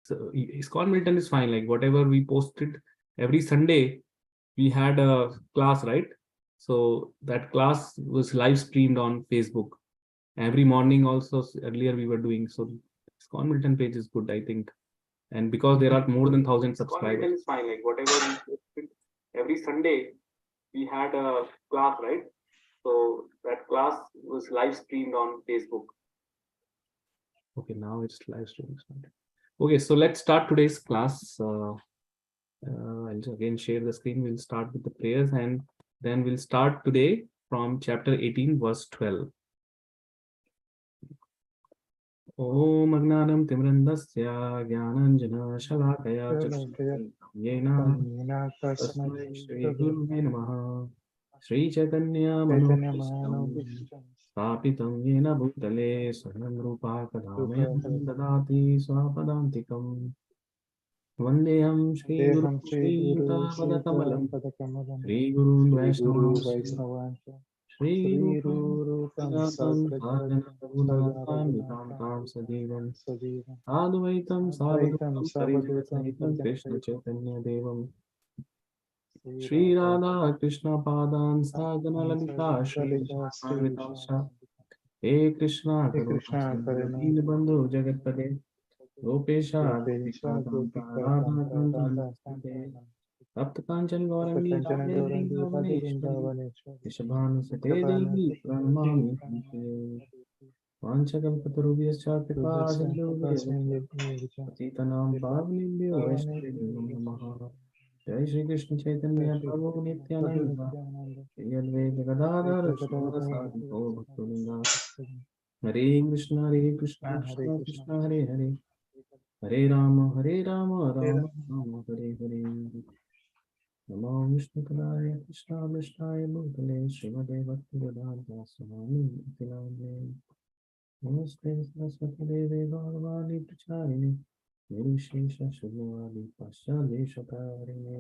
So ISKCON Milton is fine. Like whatever we posted every Sunday, we had a class, right? So that class was live streamed on Facebook. Every morning also earlier we were doing. So ISKCON Milton page is good, I think. And because there are more than 1,000 subscribers. ISKCON Milton is fine. Like whatever we posted every Sunday, we had a class, right? So that class was live streamed on Facebook. Okay, now it's live streaming. Okay, so let's start today's class. I'll again share the screen. We'll start with the prayers and then we'll start today from chapter 18, verse 12. Om Agnanam Timrandasya Gyananjana Shalakaya Yena Tasmai Shri Guruve Namaha Shri Chaitanya Manobhishtam Stapitam Yena Bhutale Swaram Rupa Kadamaya Dadati Swapadantikam Vandeham Shri Guru Shri Yuta Padakamalam Shri Guru Vaishnava Shri Rupam Sagrajatam Sajivam Advaitam Savadutam Krishna Chaitanya Devam Shri Radha Krishna Padan Sagana Lalita Shri Vitasha He Krishna Karuna Bandhu Jagatpade Gopesha Gopika Radha Kanta Sapta Kanchan Gaurangi Radhe Vrindavaneshwari Vishabhanu Sate Devi Pranamami Vanchakam Kripa Sindhu Patitanam Pavnibhyo Vaishnavibhyo Namaha Jai Shri Krishna Chaitanya Prabhu Nityananda Shri Advaita Gadadhar Srivasadi Gaur Bhaktivinoda Hare Krishna Krishna Krishna Hare Hare Hare Rama Rama Rama Hare Hare Namo Vishnu Padaya Krishna Vishnaya Bhutale Srimade Bhaktivedanta Swami Nityanande Namaste Saraswati Devi Bhagavani Pracharini Nirvishesha Shubhavadi Paschadeshatarine.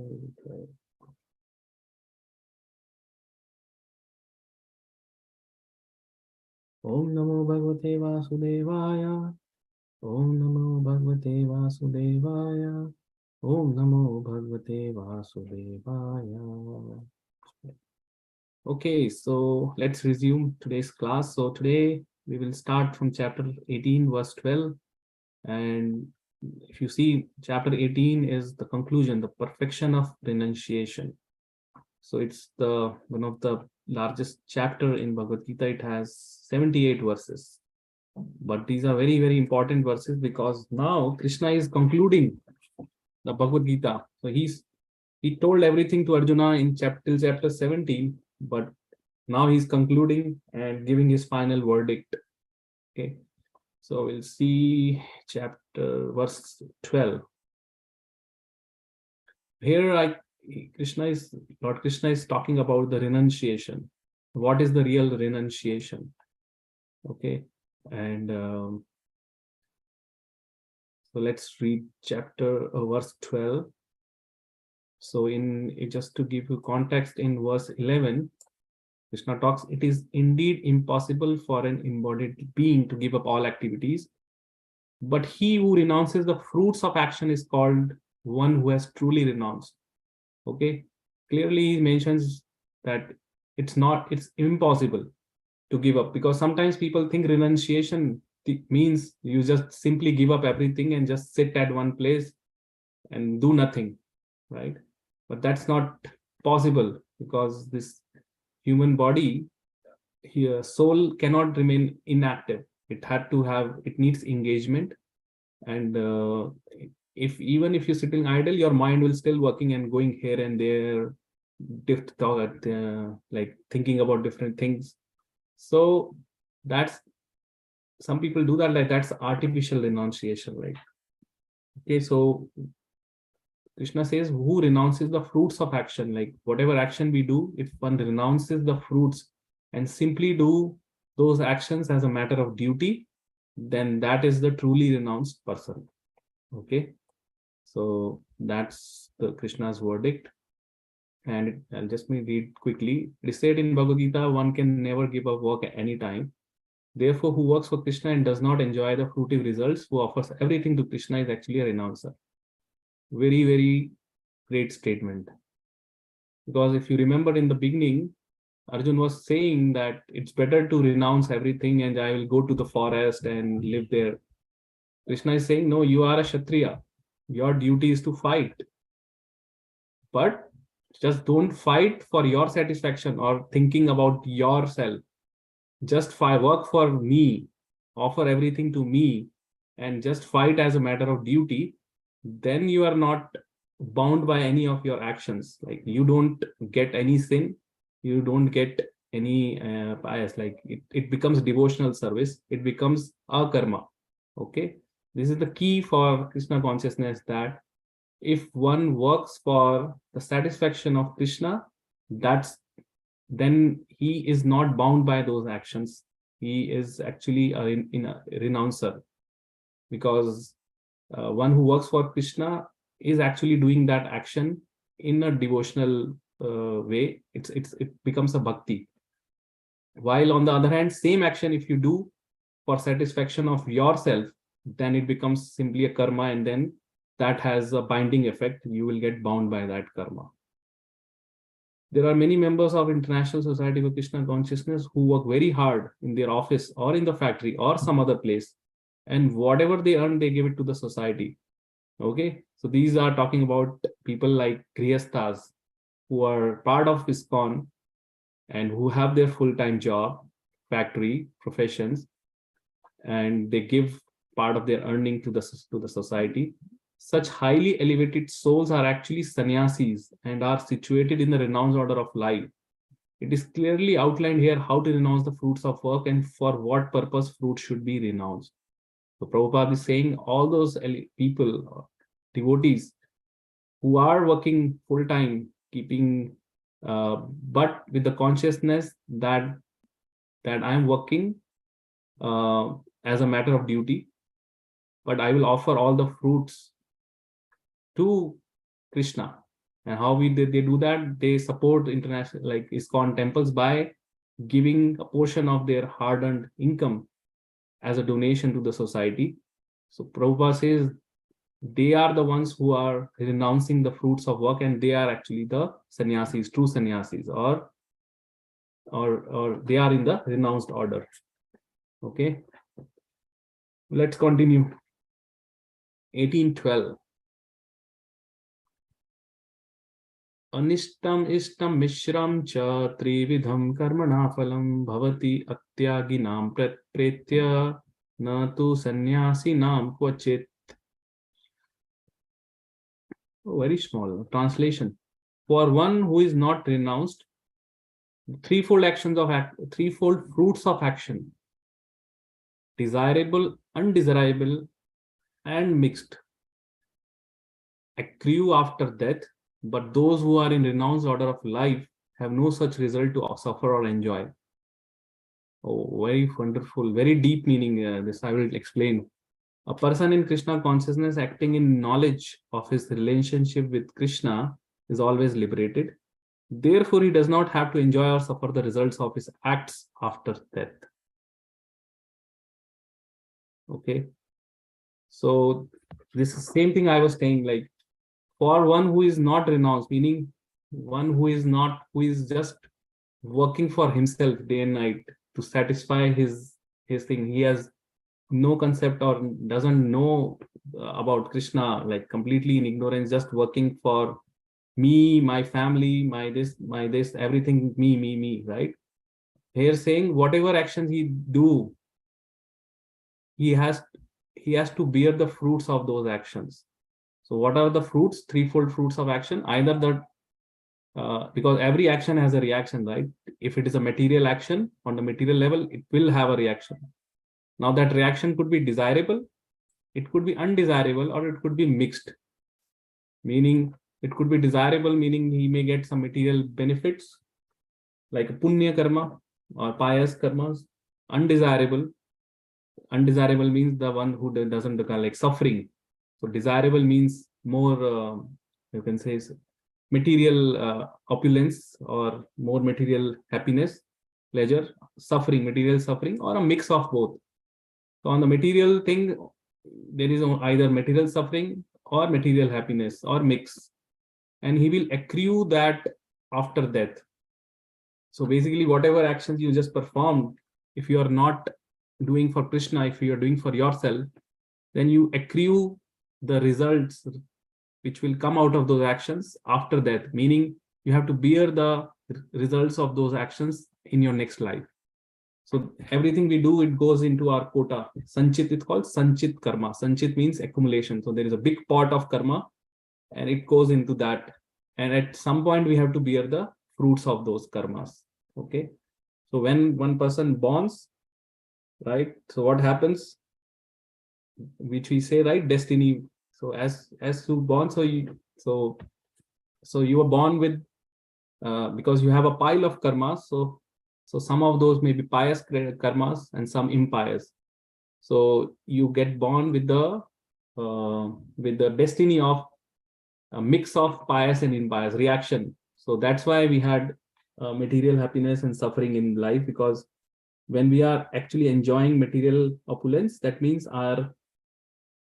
Om Namo Bhagavate Vasudevaya Om Namo Bhagavate Vasudevaya Om Namo Bhagavate Vasudevaya. Okay, so let's resume today's class. So today we will start from chapter 18, verse 12. And if you see, chapter 18 is the conclusion, the perfection of renunciation. So it's the one of the largest chapter in Bhagavad Gita. It has 78 verses. But these are very, very important verses because now Krishna is concluding the Bhagavad Gita. So he told everything to Arjuna in till chapter 17, but now he's concluding and giving his final verdict. Okay, so we'll see verse 12. Here Lord Krishna is talking about the renunciation. What is the real renunciation? Okay, and so let's read verse 12. So just to give you context, in verse 11, Krishna talks, it is indeed impossible for an embodied being to give up all activities, but he who renounces the fruits of action is called one who has truly renounced. Okay, clearly he mentions that it's impossible to give up, because sometimes people think renunciation means you just simply give up everything and just sit at one place and do nothing, right? But that's not possible, because this human body here, soul cannot remain inactive. It needs engagement. And even if you're sitting idle, your mind will still working and going here and there, like thinking about different things. So some people do that, like that's artificial renunciation, right? Okay, so Krishna says, who renounces the fruits of action, like whatever action we do, if one renounces the fruits and simply do those actions as a matter of duty, then that is the truly renounced person. Okay, so that's the Krishna's verdict. And I'll just read quickly. It is said in Bhagavad Gita, one can never give up work at any time. Therefore, who works for Krishna and does not enjoy the fruitive results, who offers everything to Krishna, is actually a renouncer. Very, very great statement. Because if you remember in the beginning, Arjun was saying that it's better to renounce everything and I will go to the forest and live there. Krishna is saying, no, you are a Kshatriya. Your duty is to fight. But just don't fight for your satisfaction or thinking about yourself. Just work for me, offer everything to me, and just fight as a matter of duty. Then you are not bound by any of your actions. Like you don't get any sin, you don't get any bias. Like it becomes devotional service, it becomes a karma. Okay, this is the key for Krishna consciousness, that if one works for the satisfaction of Krishna, that's then he is not bound by those actions. He is actually a renouncer, because one who works for Krishna is actually doing that action in a devotional way. It becomes a bhakti. While on the other hand, same action if you do for satisfaction of yourself, then it becomes simply a karma, and then that has a binding effect. You will get bound by that karma. There are many members of International Society for Krishna Consciousness who work very hard in their office or in the factory or some other place, and whatever they earn, they give it to the society. Okay, so these are talking about people like Grihasthas, who are part of ISKCON and who have their full-time job, factory, professions, and they give part of their earning to the society. Such highly elevated souls are actually sannyasis and are situated in the renounced order of life. It is clearly outlined here how to renounce the fruits of work and for what purpose fruit should be renounced. So Prabhupada is saying all those people, devotees, who are working full-time, keeping, but with the consciousness that I am working as a matter of duty, but I will offer all the fruits to Krishna. And how they do that? They support international, like ISKCON temples, by giving a portion of their hard-earned income as a donation to the society. So Prabhupada says they are the ones who are renouncing the fruits of work, and they are actually the sannyasis, true sannyasis, or they are in the renounced order. Okay, let's continue. 1812. Anishtam ishtam mishram cha trividham karmana phalam bhavati atyaginam pretya na tu sannyasinam kvachit. Very small translation. For one who is not renounced, threefold fruits of action: desirable, undesirable, and mixed, accrue after death, but those who are in renounced order of life have no such result to suffer or enjoy. Oh, very wonderful, very deep meaning. This I will explain. A person in Krishna consciousness acting in knowledge of his relationship with Krishna is always liberated. Therefore, he does not have to enjoy or suffer the results of his acts after death. Okay. So this is the same thing I was saying, like for one who is not renounced, meaning one who is just working for himself day and night to satisfy his thing. He has no concept or doesn't know about Krishna, like completely in ignorance, just working for me, my family, my this, everything, me, right? Here saying whatever actions he do, he has to bear the fruits of those actions. So what are the fruits? Threefold fruits of action. Either because every action has a reaction, right? If it is a material action, on the material level, it will have a reaction. Now that reaction could be desirable, it could be undesirable, or it could be mixed. Meaning it could be desirable, meaning he may get some material benefits like punya karma or pious karmas. Undesirable means the one who doesn't like suffering. So desirable means more, you can say, material opulence or more material happiness. pleasure, suffering, material suffering, or a mix of both. So on the material thing, there is either material suffering or material happiness or mix, and he will accrue that after death. So basically, whatever actions you just performed, if you are not doing for Krishna, if you are doing for yourself, then you accrue the results which will come out of those actions after death, meaning you have to bear the results of those actions in your next life. So everything we do, it goes into our quota. Sanchit, it's called Sanchit karma. Sanchit means accumulation. So there is a big pot of karma and it goes into that. And at some point, we have to bear the fruits of those karmas. Okay. So when one person borns, right? So what happens? Which we say, right? Destiny. So as you born, so you were born with because you have a pile of karmas. So some of those may be pious karmas and some impious. So you get born with the destiny of a mix of pious and impious reaction. So that's why we had material happiness and suffering in life, because when we are actually enjoying material opulence, that means our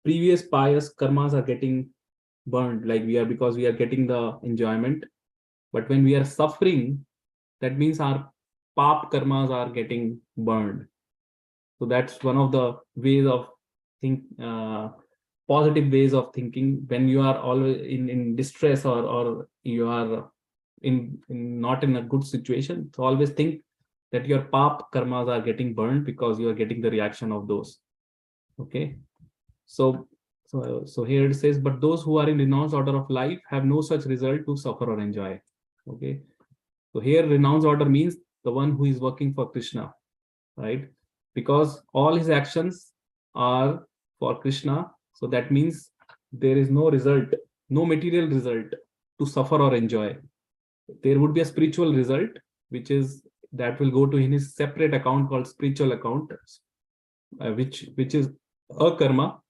previous pious karmas are getting burned, like because we are getting the enjoyment. But when we are suffering, that means our pap karmas are getting burned. So that's one of the ways of positive ways of thinking. When you are always in distress, or you are not in a good situation, so always think that your pap karmas are getting burned because you are getting the reaction of those. Okay. So here it says, but those who are in renounced order of life have no such result to suffer or enjoy. Okay. So here renounced order means the one who is working for Krishna, right? Because all his actions are for Krishna. So that means there is no result, no material result to suffer or enjoy. There would be a spiritual result, that will go to in his separate account called spiritual account, which is a karma,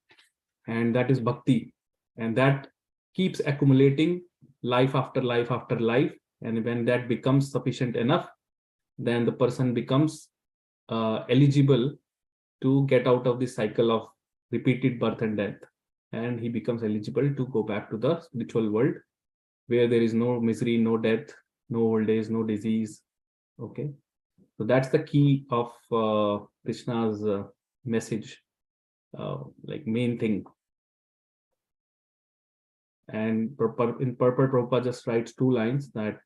and that is bhakti, and that keeps accumulating life after life after life. And when that becomes sufficient enough, then the person becomes eligible to get out of the cycle of repeated birth and death, and he becomes eligible to go back to the spiritual world, where there is no misery, no death, no old age, no disease. Okay, so that's the key of Krishna's message, like main thing. And in purport, Prabhupada just writes 2 lines, that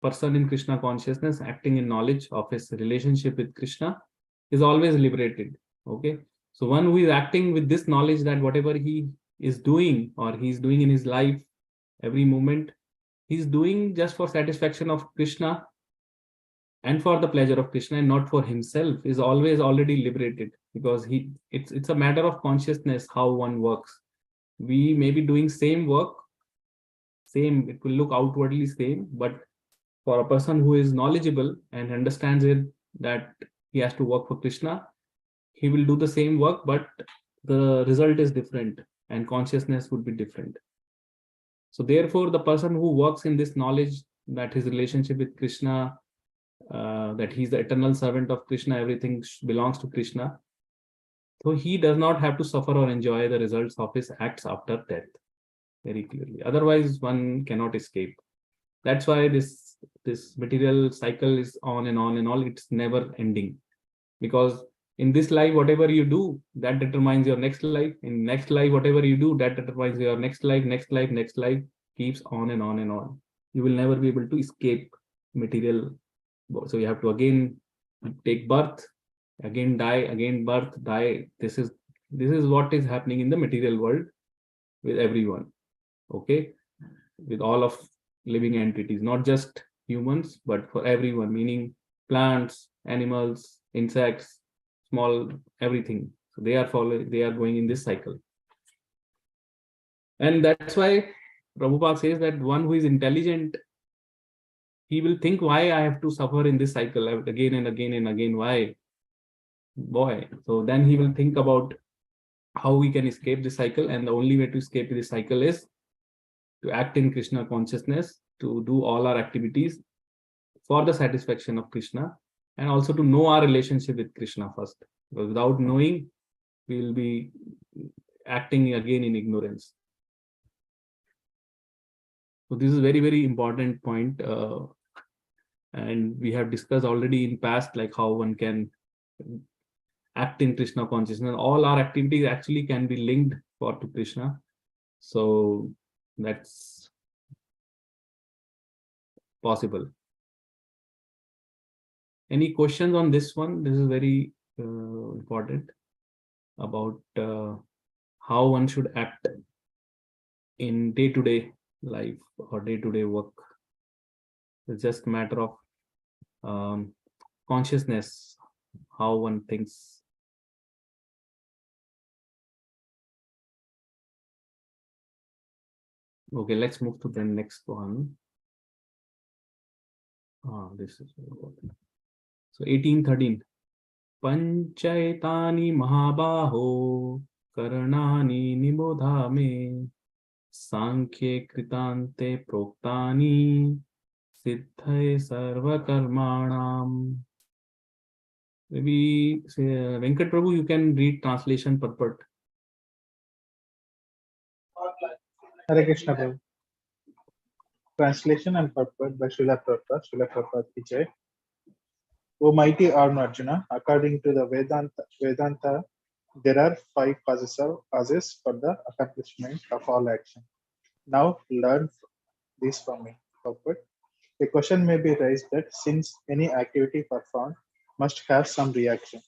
person in Krishna consciousness acting in knowledge of his relationship with Krishna is always liberated. Okay, so one who is acting with this knowledge that whatever he is doing or he's doing in his life, every moment, he's doing just for satisfaction of Krishna and for the pleasure of Krishna and not for himself, is always already liberated, because it's a matter of consciousness how one works. We may be doing same work, it will look outwardly same, but for a person who is knowledgeable and understands it, that he has to work for Krishna, he will do the same work, but the result is different and consciousness would be different. So therefore, the person who works in this knowledge that his relationship with Krishna, that he's the eternal servant of Krishna, everything belongs to Krishna, so he does not have to suffer or enjoy the results of his acts after death, very clearly. Otherwise, one cannot escape. That's why this material cycle is on and on and on. It's never ending, because in this life, whatever you do, that determines your next life. In next life, whatever you do, that determines your next life, next life, next life, keeps on and on and on. You will never be able to escape material. So you have to again take birth, again die, again birth, die. This is what is happening in the material world with everyone. Okay, with all of living entities, not just humans, but for everyone, meaning plants, animals, insects, small, everything. So they are going in this cycle. And that's why Prabhupada says that one who is intelligent, he will think, why I have to suffer in this cycle again and again and again, why? Boy. So then he will think about how we can escape the cycle, and the only way to escape this cycle is to act in Krishna consciousness, to do all our activities for the satisfaction of Krishna, and also to know our relationship with Krishna first. Because without knowing, we will be acting again in ignorance. So this is very, very important point. And we have discussed already in past, like how one can act in Krishna consciousness. All our activities actually can be linked to Krishna. So that's possible. Any questions on this one? This is very important about how one should act in day-to-day life or day-to-day work. It's just a matter of consciousness, how one thinks. Okay, let's move to the next one. This is important. So 1813. Panchaytani mahabaho karnani nibodha me sankhye kritante proktani siddhai sarva karmanam. Maybe Venkat Prabhu, you can read translation purport. Hare Krishna Prabhu. Translation and purport by Srila Prabhupada, Srila Prabhupada ki Jai. O mighty Arjuna Arjuna, according to the Vedanta, there are 5 causes for the accomplishment of all action. Now learn this from me. Purport. A question may be raised that since any activity performed must have some reaction,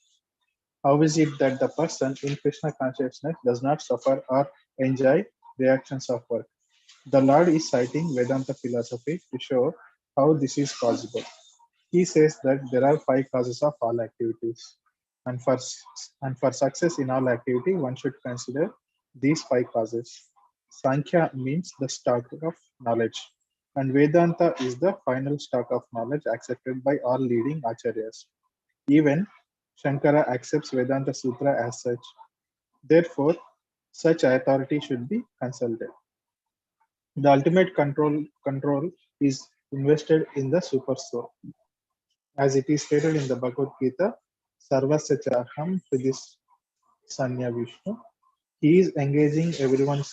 how is it that the person in Krishna consciousness does not suffer or enjoy reactions of work? The Lord is citing Vedanta philosophy to show how this is possible. He says that there are 5 causes of all activities, and for success in all activity, one should consider these 5 causes. Sankhya means the stock of knowledge, and Vedanta is the final stock of knowledge accepted by all leading acharyas. Even Shankara accepts Vedanta Sutra as such. Therefore, such authority should be consulted. The ultimate control is invested in the super soul. As it is stated in the Bhagavad Gita, Sarvasya Chaham Hridis Sanya Vishnu. He is engaging everyone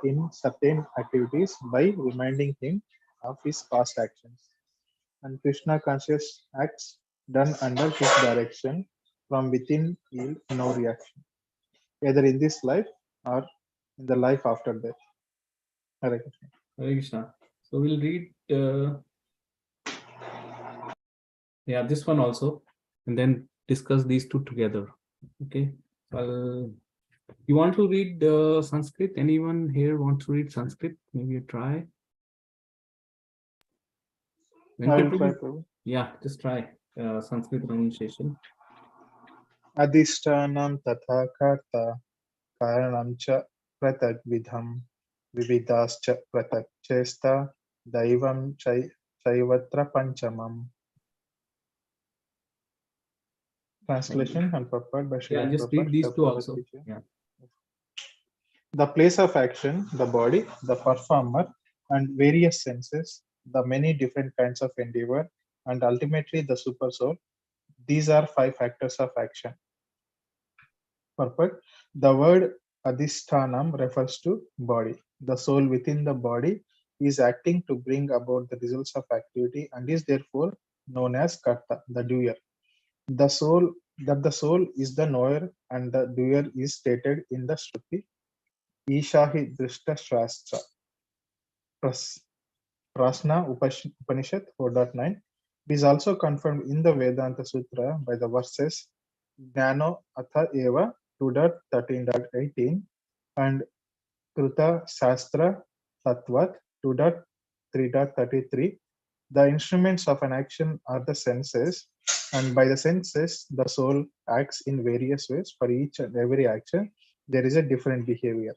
in certain activities by reminding him of his past actions. And Krishna conscious acts done under his direction from within yield no reaction, either in this life or in the life after death. Hare Krishna. Hare Krishna. So we'll read this one also, and then discuss these two together. Okay. You want to read Sanskrit? Anyone here want to read Sanskrit? Maybe you try. I will try, Prabhu. Yeah, just try Sanskrit pronunciation. Adhishtanam tatha karta karanam cha pratak vidham vividascha pratak chesta daivam chaivatra panchamam. Translation and purport by Srila just read these two also. Yeah. The place of action, the body, the performer, and various senses, the many different kinds of endeavor, and ultimately the super soul. These are 5 factors of action. Purport. The word adhisthanam refers to body. The soul within the body is acting to bring about the results of activity and is therefore known as karta, the doer. The soul is the knower and the doer is stated in the Shruti. Ishahi Drishta Shastra. Prasna Upanishad 4.9. It is also confirmed in the Vedanta Sutra by the verses Jnano Atha Eva 2.13.18 and Kruta Sastra Tattvat 2.3.33. The instruments of an action are the senses, and by the senses, the soul acts in various ways. For each and every action, there is a different behavior.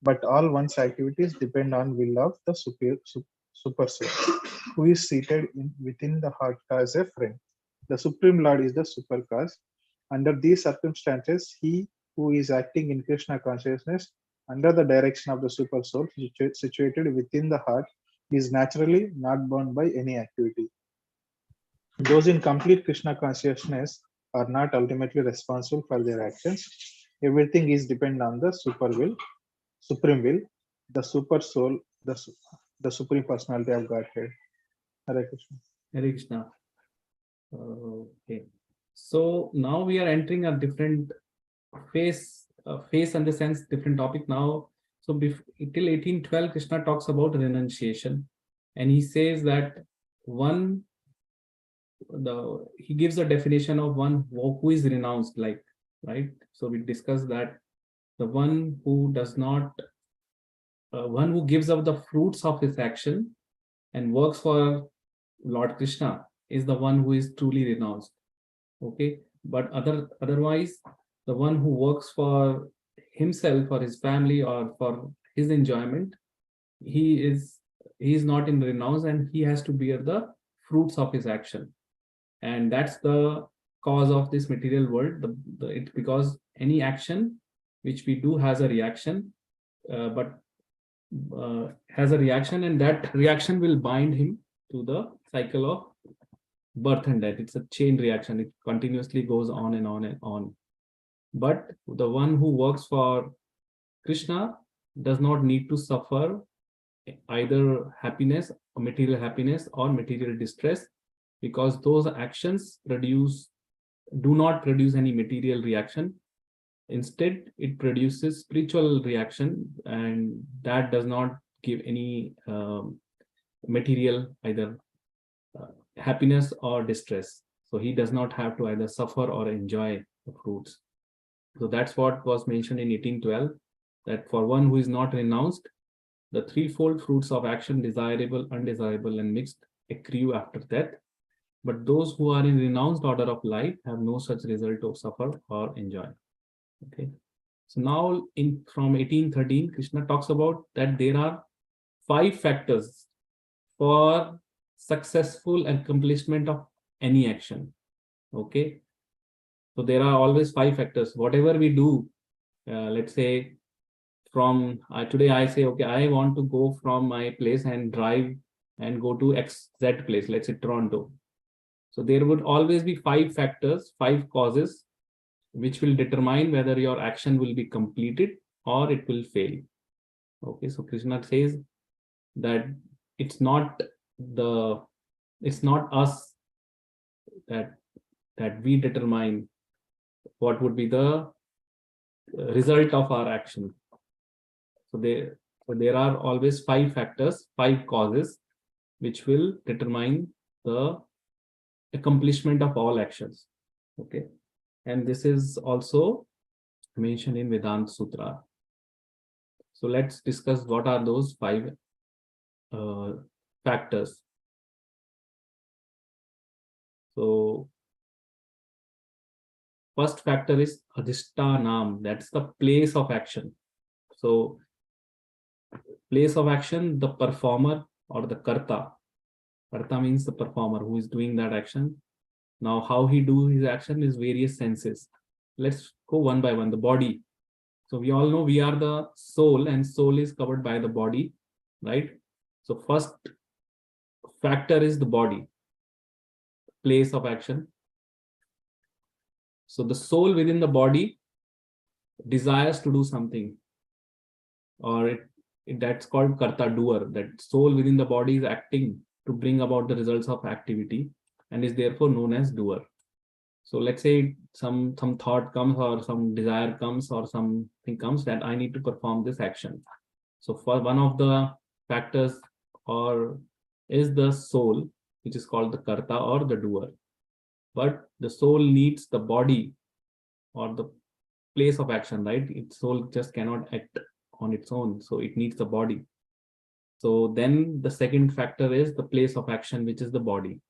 But all one's activities depend on will of the super soul, who is seated within the heart as a friend. The Supreme Lord is the super cause. Under these circumstances, he who is acting in Krishna consciousness under the direction of the super soul situated within the heart is naturally not bound by any activity. Those in complete Krishna consciousness are not ultimately responsible for their actions. Everything is dependent on the supreme will, the super soul, the supreme personality of Godhead. Hare Krishna. Hare Krishna. Okay. So now we are entering a different phase in the sense, different topic now. So till 1812, Krishna talks about renunciation, and he says that he gives a definition of one who is renounced, like, right? So we discussed that the one who does not, one who gives up the fruits of his action and works for Lord Krishna is the one who is truly renounced. Okay, but otherwise, the one who works for himself or his family or for his enjoyment, he is not in renounce, and he has to bear the fruits of his action. And that's the cause of this material world. Because any action which we do has a reaction, has a reaction, and that reaction will bind him to the cycle of birth and death. It's a chain reaction. It continuously goes on and on and on. But the one who works for Krishna does not need to suffer either happiness, or material happiness, or material distress, because those actions do not produce any material reaction. Instead, it produces spiritual reaction, and that does not give any material either happiness or distress. So he does not have to either suffer or enjoy the fruits. So that's what was mentioned in 1812, that for one who is not renounced, the threefold fruits of action, desirable, undesirable, and mixed, accrue after death. But those who are in renounced order of life have no such result of suffer or enjoy. Okay. So now from 1813, Krishna talks about that there are 5 factors for successful accomplishment of any action. Okay. So there are always 5 factors. Whatever we do, let's say from today I say, okay, I want to go from my place and drive and go to XZ place, let's say Toronto. So there would always be 5 factors, 5 causes, which will determine whether your action will be completed or it will fail. Okay, so Krishna says that it's not us that we determine what would be the result of our action. So there are always 5 factors, 5 causes, which will determine the accomplishment of all actions. Okay, and this is also mentioned in Vedanta Sutra. So let's discuss what are those 5 factors. So first factor is adhishtanam, that's the place of action. So place of action, the performer or the karta. Karta means the performer who is doing that action. Now how he do his action is various senses. Let's go one by one. The body. So we all know we are the soul, and soul is covered by the body, right? So first factor is the body, place of action. So the soul within the body desires to do something, or that's called karta, doer. That soul within the body is acting to bring about the results of activity and is therefore known as doer. So let's say some thought comes, or some desire comes, or something comes that I need to perform this action. So for one of the factors is the soul, which is called the karta or the doer. But the soul needs the body or the place of action, right? Its soul just cannot act on its own, so it needs the body. So then the second factor is the place of action, which is the body.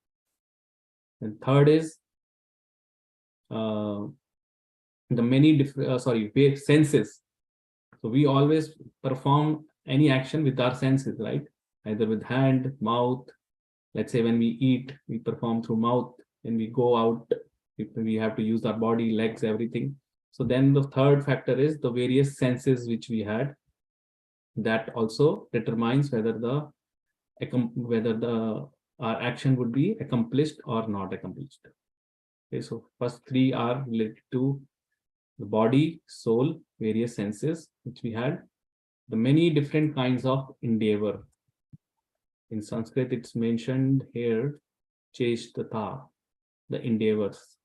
And third is the many senses. So we always perform any action with our senses, right? Either with hand, mouth. Let's say when we eat, we perform through mouth. When we go out, we have to use our body, legs, everything. So then the third factor is the various senses which we had. That also determines whether the our action would be accomplished or not accomplished. Okay, so first three are related to the body, soul, various senses, which we had, the many different kinds of endeavor. In Sanskrit, it's mentioned here, cheshtata, the endeavors.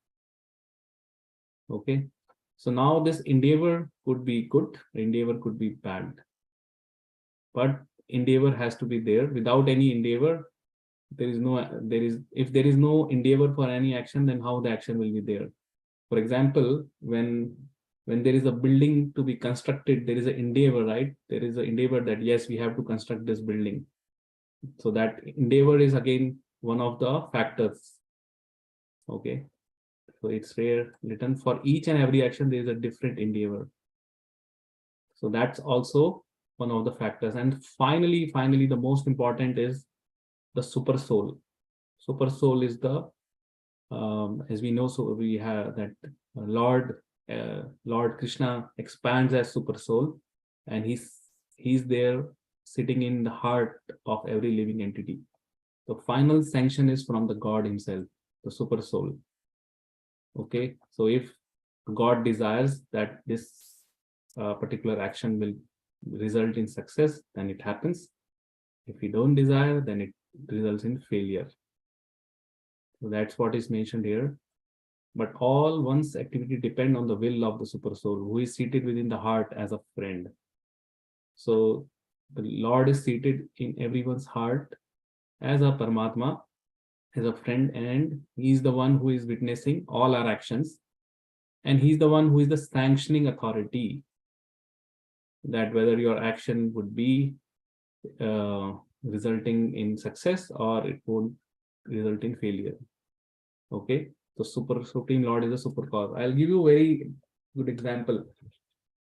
Okay, so now this endeavor could be good, endeavor could be bad, but endeavor has to be there. Without any endeavor, if there is no endeavor for any action, then how the action will be there? For example, when there is a building to be constructed, there is an endeavor, right? There is an endeavor that yes, we have to construct this building. So that endeavor is again one of the factors. Okay, so it's rare written for each and every action there is a different endeavor. So that's also one of the factors. And finally, the most important is the super soul. Super soul is the as we know, so we have that Lord Krishna expands as super soul, and he's there sitting in the heart of every living entity. The final sanction is from the God himself, the super soul. Okay, so if God desires that this particular action will result in success, then it happens. If we don't desire, then it results in failure. So that's what is mentioned here. But all one's activity depend on the will of the super soul, who is seated within the heart as a friend. So the Lord is seated in everyone's heart as a Paramatma, as a friend, and he's the one who is witnessing all our actions. And he's the one who is the sanctioning authority, that whether your action would be resulting in success or it would result in failure. Okay, so Supreme Lord is a super cause. I'll give you a very good example.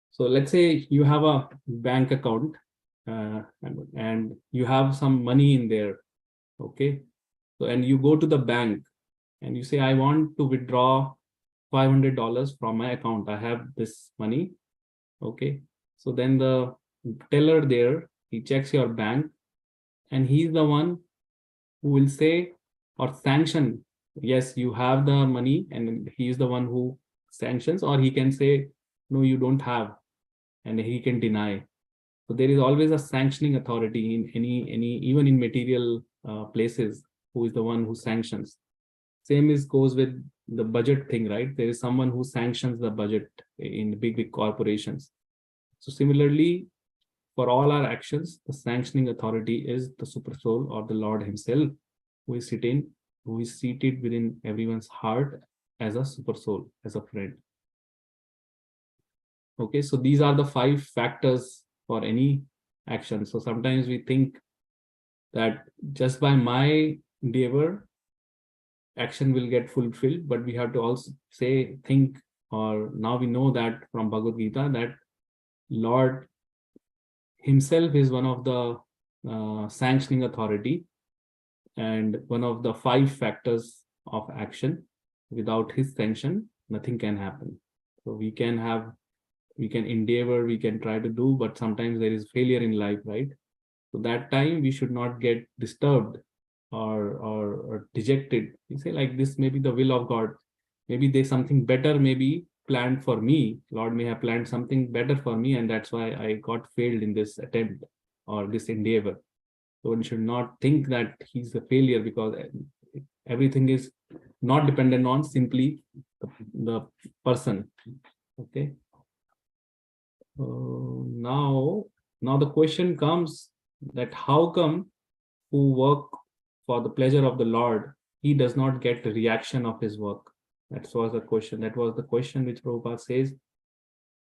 So let's say you have a bank account and you have some money in there. Okay, so and you go to the bank and you say, I want to withdraw $500 from my account. I have this money. Okay, so then the teller there, he checks your bank, and he's the one who will say or sanction, yes, you have the money, and he is the one who sanctions, or he can say, no, you don't have, and he can deny. So there is always a sanctioning authority in any even in material places, who is the one who sanctions. Same is goes with the budget thing, right? There is someone who sanctions the budget in big corporations. So similarly, for all our actions, the sanctioning authority is the super soul or the Lord himself, who is seated within everyone's heart as a super soul, as a friend. Okay, so these are the 5 factors for any action. So sometimes we think that just by my endeavor, action will get fulfilled, but we have to also think, or now we know that from Bhagavad Gita, that Lord himself is one of the sanctioning authority and one of the 5 factors of action. Without his sanction, nothing can happen. So we can endeavor, we can try to do, but sometimes there is failure in life, right? So that time we should not get disturbed or dejected. You say like, this may be the will of God. Maybe there's something better maybe planned for me. Lord may have planned something better for me, and that's why I got failed in this attempt or this endeavor. So one should not think that he's a failure, because everything is not dependent on simply the person. Okay. Now the question comes that how come who work for the pleasure of the Lord, he does not get the reaction of his work? That was the question. That was the question which Prabhupada says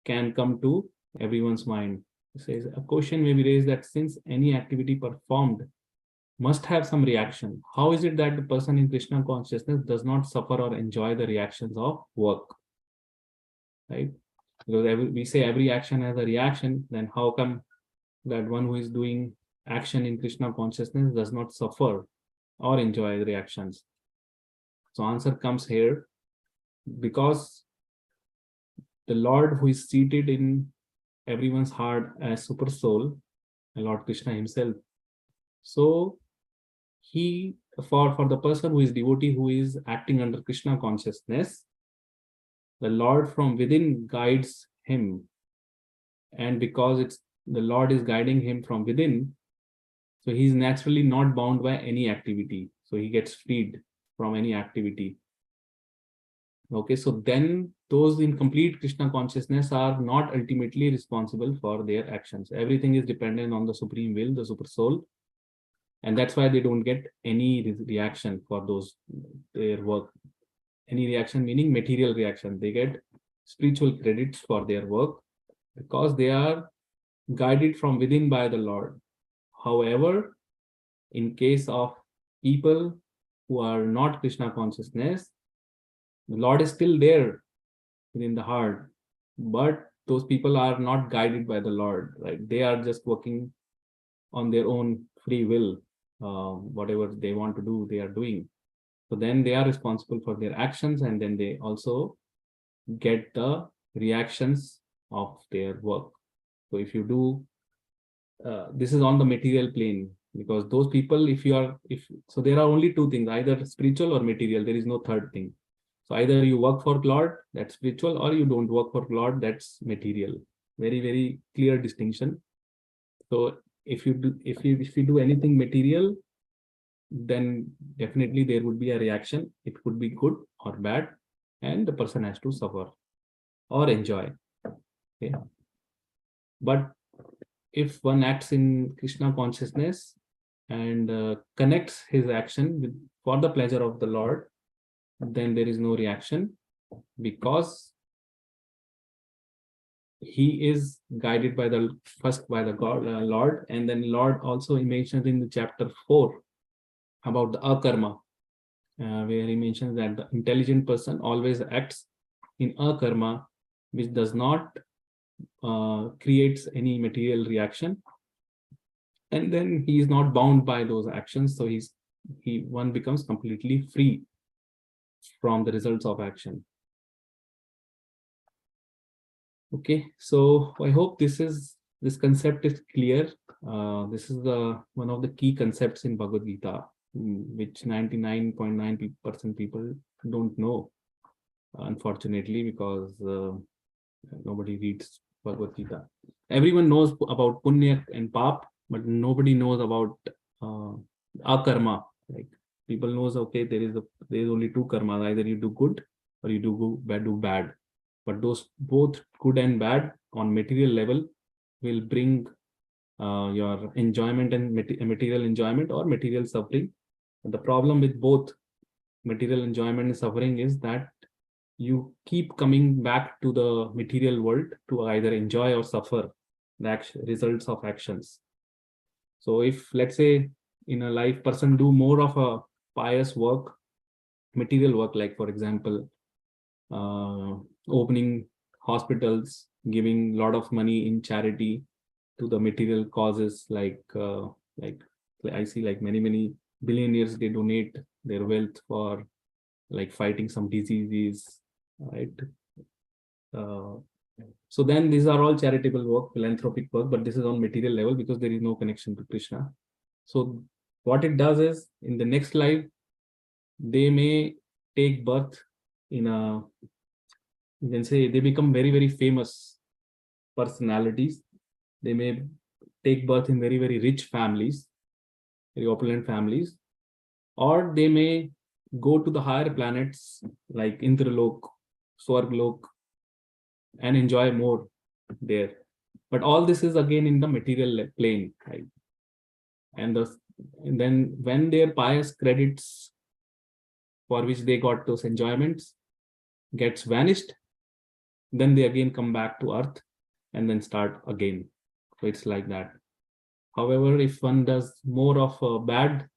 can come to everyone's mind. He says a question may be raised that since any activity performed must have some reaction, how is it that the person in Krishna consciousness does not suffer or enjoy the reactions of work? Right? Because we say every action has a reaction, then how come that one who is doing action in Krishna consciousness does not suffer or enjoy the reactions? So answer comes here, because the Lord who is seated in everyone's heart as super soul, Lord Krishna himself, so he for the person who is devotee, who is acting under Krishna consciousness, the Lord from within guides him. And because it's the Lord is guiding him from within, so he's naturally not bound by any activity. So he gets freed from any activity. Okay, so then those in complete Krishna consciousness are not ultimately responsible for their actions. Everything is dependent on the supreme will, the super soul. And that's why they don't get any reaction for those their work. Any reaction meaning material reaction. They get spiritual credits for their work because they are guided from within by the Lord. However, in case of people who are not Krishna consciousness, the Lord is still there within the heart, but those people are not guided by the Lord, right? They are just working on their own free will. Whatever they want to do, they are doing. So then they are responsible for their actions, and then they also get the reactions of their work. So if you do, this is on the material plane, because those people, if so there are only two things, either spiritual or material. There is no third thing. So either you work for Lord, that's spiritual, or you don't work for Lord, that's material. Very, very clear distinction. So if you do anything material, then definitely there would be a reaction. It could be good or bad, and the person has to suffer or enjoy. Okay. But if one acts in Krishna consciousness and connects his action with for the pleasure of the Lord, then there is no reaction, because he is guided by the first by the God Lord, and then Lord also mentions in the chapter 4 about the akarma, where he mentions that the intelligent person always acts in akarma, which does not creates any material reaction, and then he is not bound by those actions. So one becomes completely free from the results of action. Okay, so I hope this concept is clear. This is one of the key concepts in Bhagavad Gita, which 99.9% people don't know, unfortunately, because nobody reads Bhagavad Gita. Everyone knows about punya and pap, but nobody knows about akarma. Like people knows, okay, there is only two karmas: either you do good or you do bad. But those both good and bad on material level will bring your enjoyment and material enjoyment or material suffering. And the problem with both material enjoyment and suffering is that you keep coming back to the material world to either enjoy or suffer the results of actions. So if, let's say, in a life, person do more of a pious work, material work, like for example, opening hospitals, giving a lot of money in charity to the material causes, like I see like many billionaires, they donate their wealth for like fighting some diseases, right? So then these are all charitable work, philanthropic work, but this is on material level because there is no connection to Krishna. So what it does is, in the next life, they may take birth in a, you can say, they become very famous personalities. They may take birth in very rich families, very opulent families, or they may go to the higher planets like Indralok, Swarglok, and enjoy more there. But all this is again in the material plane, right? And then when their pious credits for which they got those enjoyments gets vanished, then they again come back to earth and then start again. So it's like that. However, if one does more of a bad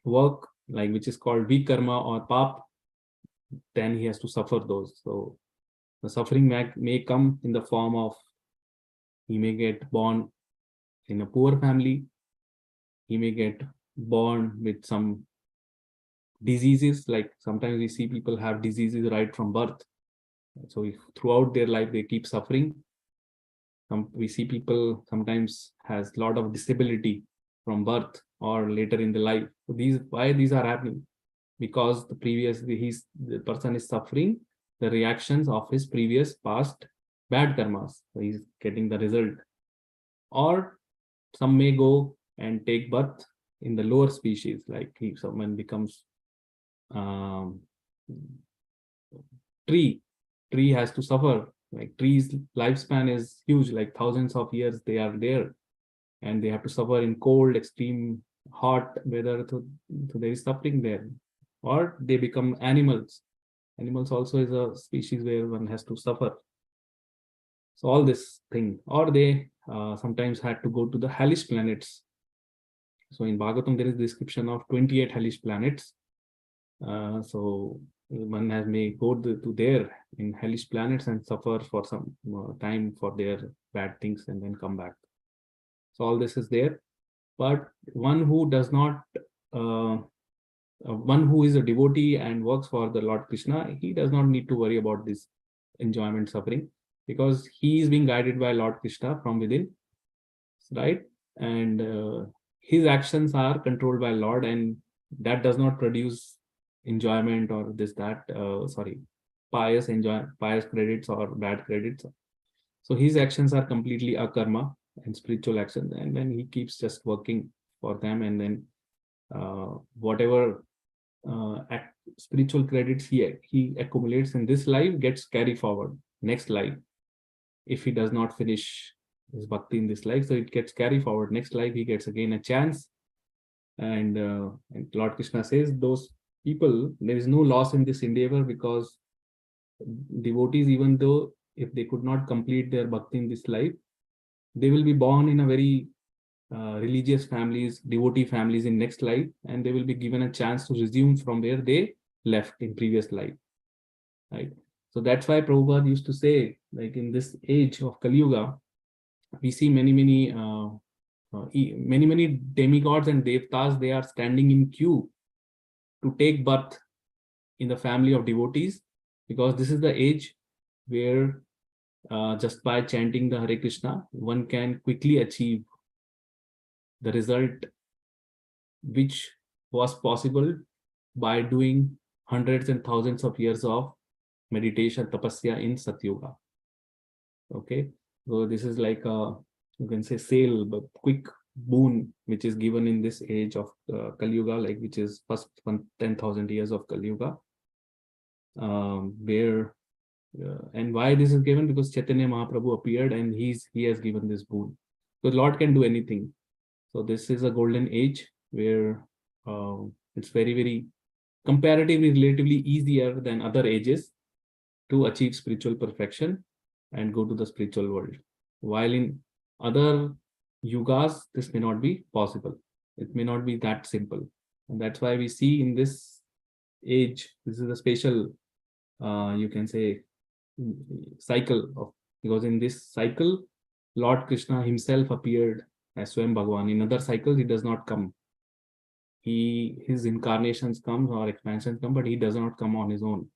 work, like which is called vikarma or pap, then he has to suffer those. So the suffering may come in the form of, he may get born in a poor family, he may get born with some diseases, like sometimes we see people have diseases right from birth. So if throughout their life they keep suffering, we see people sometimes has a lot of disability from birth or later in the life. So why these are happening? Because the person is suffering the reactions of his previous past bad karmas. So he's getting the result. Or some may go and take birth in the lower species, like if someone becomes um, tree has to suffer. Like trees lifespan is huge, like thousands of years they are there, and they have to suffer in cold, extreme hot weather. So there is suffering there. Or they become animals. Animals also is a species where one has to suffer. So all this thing. Or they sometimes had to go to the hellish planets. So in Bhagavatam there is description of 28 hellish planets. So one may go to there in hellish planets and suffer for some time for their bad things and then come back. So all this is there. But one who does not, one who is a devotee and works for the Lord Krishna, he does not need to worry about this enjoyment suffering, because he is being guided by Lord Krishna from within, right? And his actions are controlled by Lord, and that does not produce enjoyment or pious credits or bad credits. So his actions are completely akarma and spiritual actions, and then he keeps just working for them, and then whatever spiritual credits he accumulates in this life gets carried forward next life. If he does not finish his bhakti in this life, so it gets carried forward next life, he gets again a chance. And Lord Krishna says those people, there is no loss in this endeavor, because devotees, even though if they could not complete their bhakti in this life, they will be born in a very religious families, devotee families in next life, and they will be given a chance to resume from where they left in previous life, right? So that's why Prabhupada used to say, like in this age of Kali Yuga, we see many demigods and devtas, they are standing in queue to take birth in the family of devotees, because this is the age where just by chanting the Hare Krishna, one can quickly achieve the result which was possible by doing hundreds and thousands of years of meditation, tapasya in Satyuga. Okay, so this is like a, you can say, sale, but quick boon which is given in this age of Kali Yuga, like which is first 10,000 years of Kali Yuga, where and why this is given, because Chaitanya Mahaprabhu appeared and he has given this boon. So Lord can do anything. So this is a golden age where it's very comparatively relatively easier than other ages to achieve spiritual perfection and go to the spiritual world. While in other yugas, this may not be possible. It may not be that simple. And that's why we see in this age, this is a special, you can say, cycle of, because in this cycle, Lord Krishna himself appeared as Swayam Bhagavan. In other cycles, he does not come. His incarnations come or expansions come, but he does not come on his own.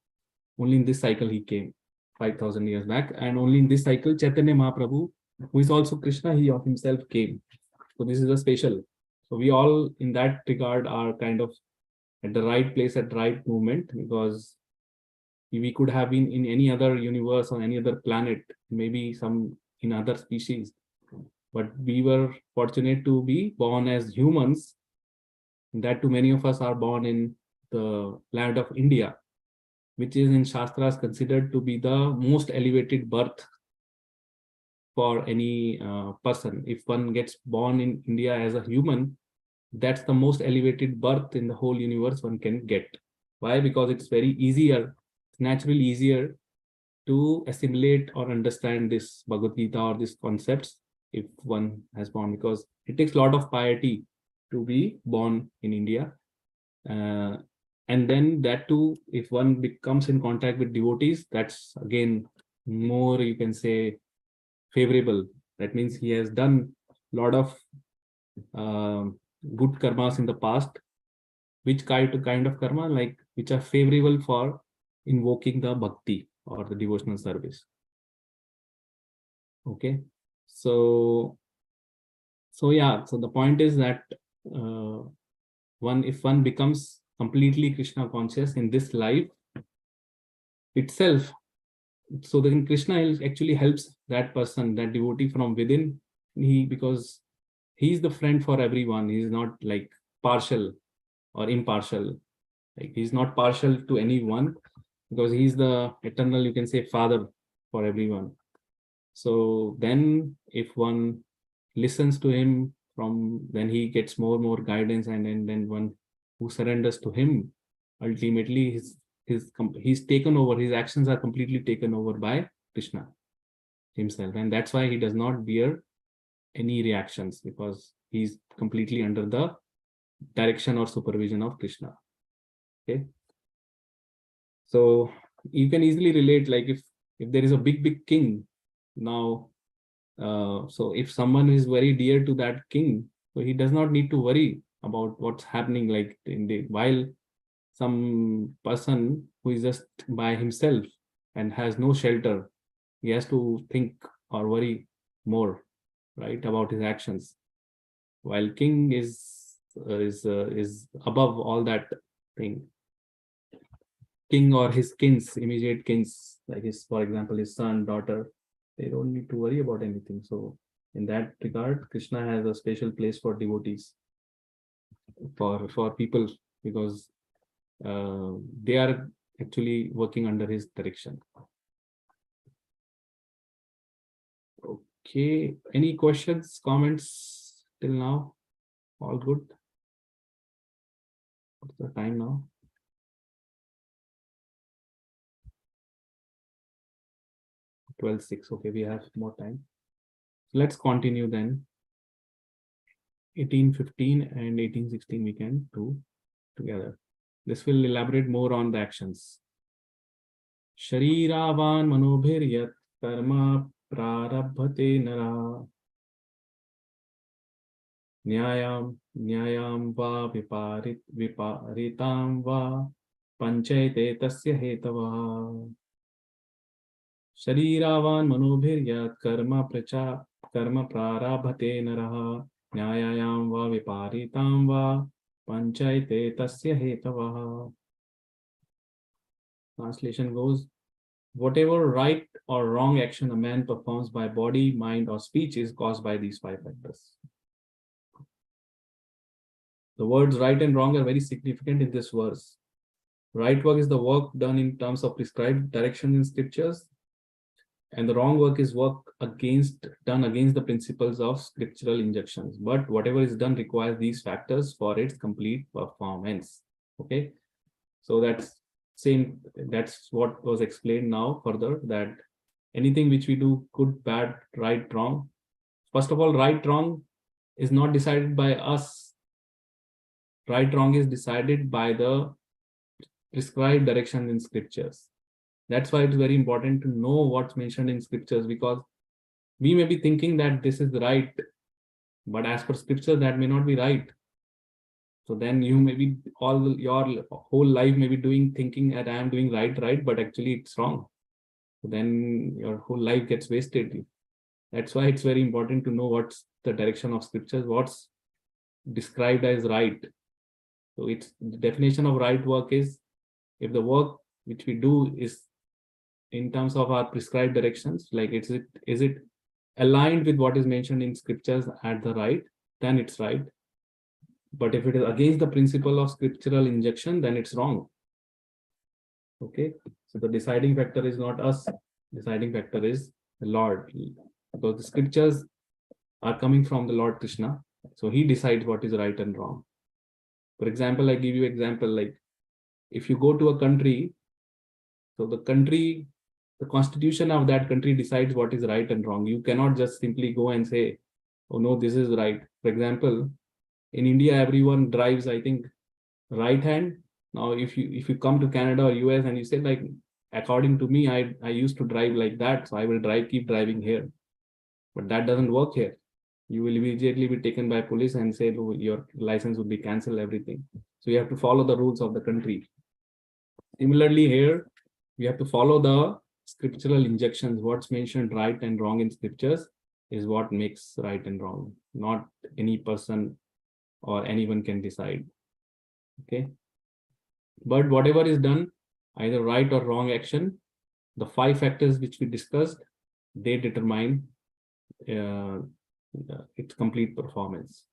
Only in this cycle he came 5,000 years back, and only in this cycle Chaitanya Mahaprabhu, who is also Krishna, he of himself came. So this is a special. So we all in that regard are kind of at the right place at the right moment, because we could have been in any other universe or any other planet, maybe some in other species, but we were fortunate to be born as humans. That too many of us are born in the land of India, which is in Shastras considered to be the most elevated birth for any person. If one gets born in India as a human, that's the most elevated birth in the whole universe one can get. Why? Because it's very easier, naturally easier to assimilate or understand this Bhagavad Gita or these concepts if one has born, because it takes a lot of piety to be born in India. And then that too, if one comes in contact with devotees, that's again more, you can say, favorable. That means he has done a lot of good karmas in the past, which kind of karma, like which are favorable for invoking the bhakti or the devotional service. Okay, so yeah, so the point is that if one becomes completely Krishna conscious in this life itself, so then Krishna actually helps that person, that devotee from within. Because he's the friend for everyone. He's not like partial or impartial. Like he's not partial to anyone, because he's the eternal, you can say, father for everyone. So then if one listens to him, then he gets more guidance, and then one who surrenders to him, ultimately he's taken over. His actions are completely taken over by Krishna himself, and that's why he does not bear any reactions, because he's completely under the direction or supervision of Krishna. Okay, so you can easily relate, like if there is a big king now, so if someone is very dear to that king, so he does not need to worry about what's happening, like while some person who is just by himself and has no shelter, he has to think or worry more, right, about his actions, while king is above all that thing. King or his kins, immediate kins, like his, for example, his son, daughter, they don't need to worry about anything. So in that regard, Krishna has a special place for devotees, for people, because they are actually working under his direction. Okay, any questions, comments till now? All good? What's the time now? 12:06. Okay, we have more time. Let's continue then. 18:15 and 18:16 we can do together. This will elaborate more on the actions. Shariravan manobhiryat karma prarabhate nara nyayam va viparitam va panchayate tasya hetava. Shariravan manobhiryat karma prarabhate nara nyayam va viparitam va panchayate tasya hetava. Translation goes, whatever right or wrong action a man performs by body, mind, or speech is caused by these five factors. The words right and wrong are very significant in this verse. Right work is the work done in terms of prescribed direction in scriptures, and the wrong work is work done against the principles of scriptural injunctions. But whatever is done requires these factors for its complete performance. Okay, so that's what was explained now further, that anything which we do, good, bad, right, wrong. First of all, right, wrong is not decided by us. Right, wrong is decided by the prescribed direction in scriptures. That's why it's very important to know what's mentioned in scriptures, because we may be thinking that this is right, but as per scripture, that may not be right. So then you may be your whole life may be thinking that I am doing right, but actually it's wrong. So then your whole life gets wasted. That's why it's very important to know what's the direction of scriptures, what's described as right. So it's the definition of right work is if the work which we do is in terms of our prescribed directions, like is it aligned with what is mentioned in scriptures at the right, then it's right. But if it is against the principle of scriptural injunction, then it's wrong. Okay, so the deciding factor is not us. Deciding factor is the Lord, because the scriptures are coming from the Lord Krishna. So he decides what is right and wrong. For example, I give you example, like if you go to a country, so the constitution of that country decides what is right and wrong. You cannot just simply go and say, oh no, this is right. For example, in India, everyone drives, I think, right hand. Now, if you come to Canada or US and you say, like, according to me, I used to drive like that, so I will keep driving here. But that doesn't work here. You will immediately be taken by police and say, oh, your license would be cancelled, everything. So you have to follow the rules of the country. Similarly, here we have to follow the scriptural injunctions. What's mentioned right and wrong in scriptures is what makes right and wrong, not any person or anyone can decide. Okay. But whatever is done, either right or wrong action, the 5 factors which we discussed, they determine its complete performance.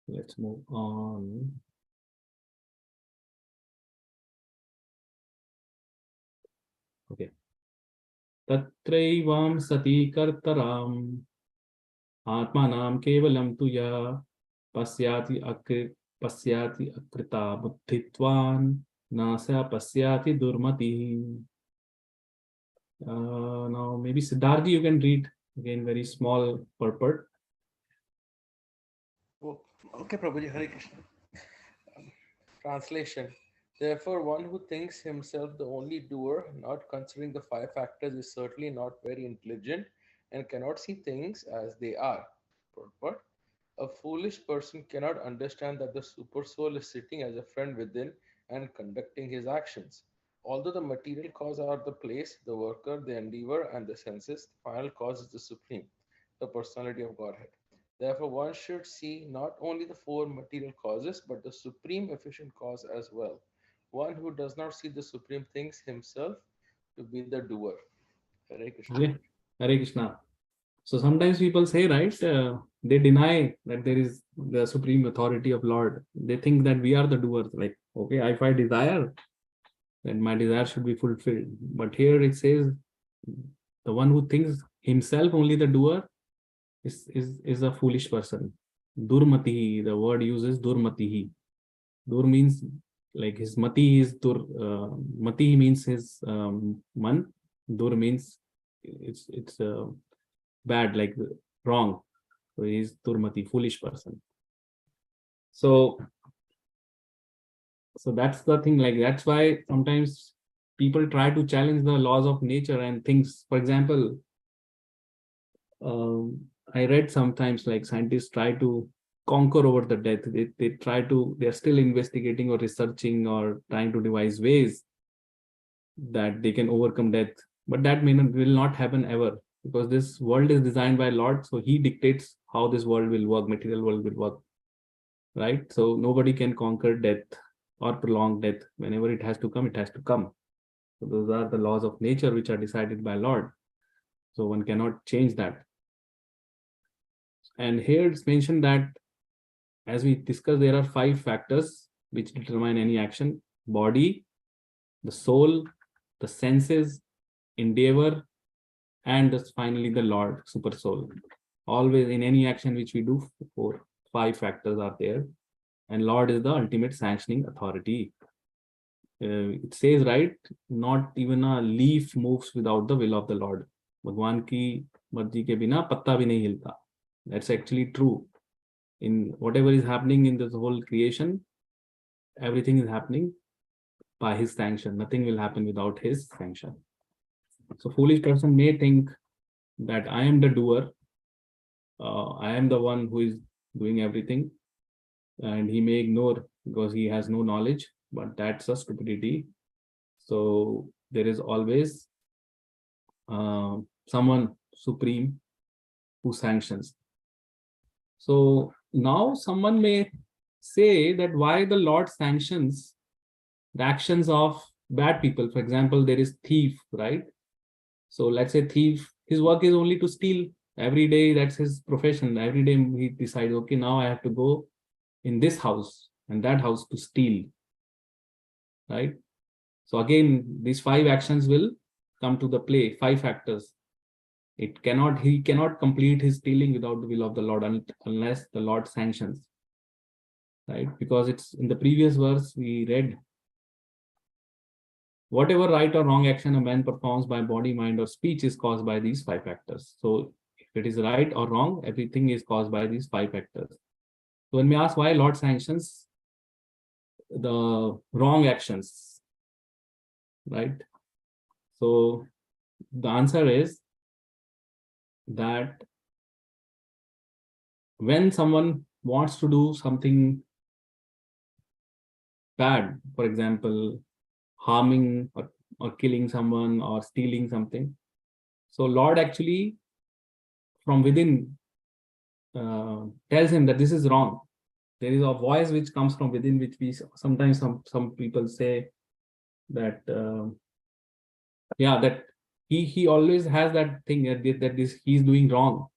Let's move on. Okay. Tatraivam sati kartaram atmanam kevalam tuya pasyati akrita buddhitvan nasya pasyati durmati. Now maybe Siddharthi, you can read again, very small purport. Oh, okay, Prabhuji, Hare Krishna. Translation. Therefore, one who thinks himself the only doer, not considering the 5 factors, is certainly not very intelligent and cannot see things as they are. Purport. A foolish person cannot understand that the super soul is sitting as a friend within and conducting his actions. Although the material cause are the place, the worker, the endeavor, and the senses, the final cause is the supreme, the personality of Godhead. Therefore, one should see not only the 4 material causes, but the supreme efficient cause as well. One who does not see the supreme thinks himself to be the doer. Hare Krishna. Hare Krishna. So sometimes people say, right, they deny that there is the supreme authority of Lord. They think that we are the doers. Like, okay, if I desire, then my desire should be fulfilled. But here it says, the one who thinks himself only the doer is a foolish person. Durmatihi, the word uses durmatihi. Dur means like his mati is dur. Mati means his man. Dur means it's bad, like wrong. So he's durmati, foolish person. So that's the thing. Like that's why sometimes people try to challenge the laws of nature and things. For example, I read sometimes like scientists try to conquer over the death. They're still investigating or researching or trying to devise ways that they can overcome death. But that will not happen ever, because this world is designed by Lord. So he dictates how this world will work, material world will work. Right? So nobody can conquer death or prolong death. Whenever it has to come, it has to come. So those are the laws of nature which are decided by Lord. So one cannot change that. And here it's mentioned that, as we discussed, there are 5 factors which determine any action: body, the soul, the senses, endeavor, and finally the Lord, super soul. Always in any action which we do, 5 factors are there, and Lord is the ultimate sanctioning authority. It says, right, not even a leaf moves without the will of the Lord. Bhagwan ki marzi ke bina patta bhi nahi hilta. That's actually true. In whatever is happening in this whole creation, everything is happening by his sanction. Nothing will happen without his sanction. So foolish person may think that I am the doer, I am the one who is doing everything, and he may ignore because he has no knowledge, but that's a stupidity. So there is always someone supreme who sanctions. So now someone may say that why the Lord sanctions the actions of bad people. For example, there is thief, right? So let's say thief, his work is only to steal every day. That's his profession. Every day he decides, okay, now I have to go in this house and that house to steal, right? So again, these 5 actions will come to the play, 5 factors. He cannot complete his stealing without the will of the Lord unless the Lord sanctions, right? Because it's in the previous verse we read, whatever right or wrong action a man performs by body, mind, or speech is caused by these 5 factors. So if it is right or wrong, everything is caused by these 5 factors. So when we ask why Lord sanctions the wrong actions, right? So the answer is that when someone wants to do something bad, for example, harming or killing someone or stealing something, so Lord actually from within tells him that this is wrong. There is a voice which comes from within, which we sometimes some people say that that he always has that thing that this he's doing wrong.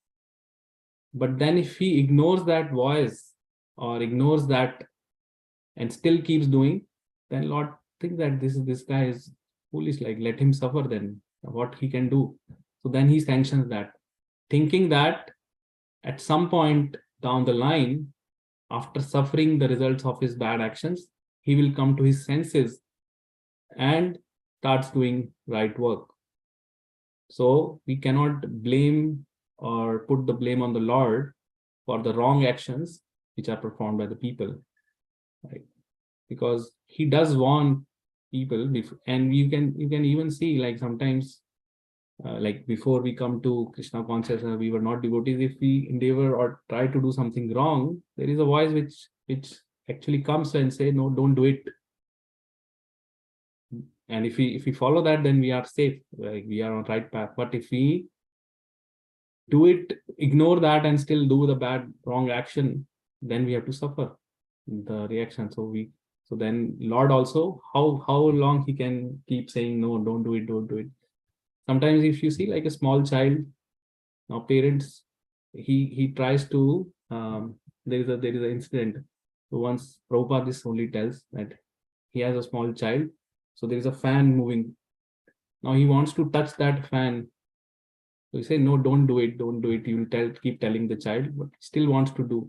But then if he ignores that voice or ignores that and still keeps doing, then Lord think that this guy is foolish, like let him suffer, then what he can do. So then he sanctions that, thinking that at some point down the line, after suffering the results of his bad actions, he will come to his senses and starts doing right work. So we cannot blame or put the blame on the Lord for the wrong actions which are performed by the people, right? Because he does warn people, and you can even see, like sometimes, like before we come to Krishna consciousness, we were not devotees. If we endeavor or try to do something wrong, there is a voice which actually comes and say, no, don't do it. And if we follow that, then we are safe, like we are on right path. But if we do it, ignore that and still do the bad wrong action, then we have to suffer the reaction. So then Lord also, how long he can keep saying, no, don't do it. Sometimes if you see like a small child, now parents, he tries to, there is an incident. So once Prabhupada, this only tells that he has a small child, so there is a fan moving. Now he wants to touch that fan. So he say, no, don't do it. You will keep telling the child, but he still wants to do.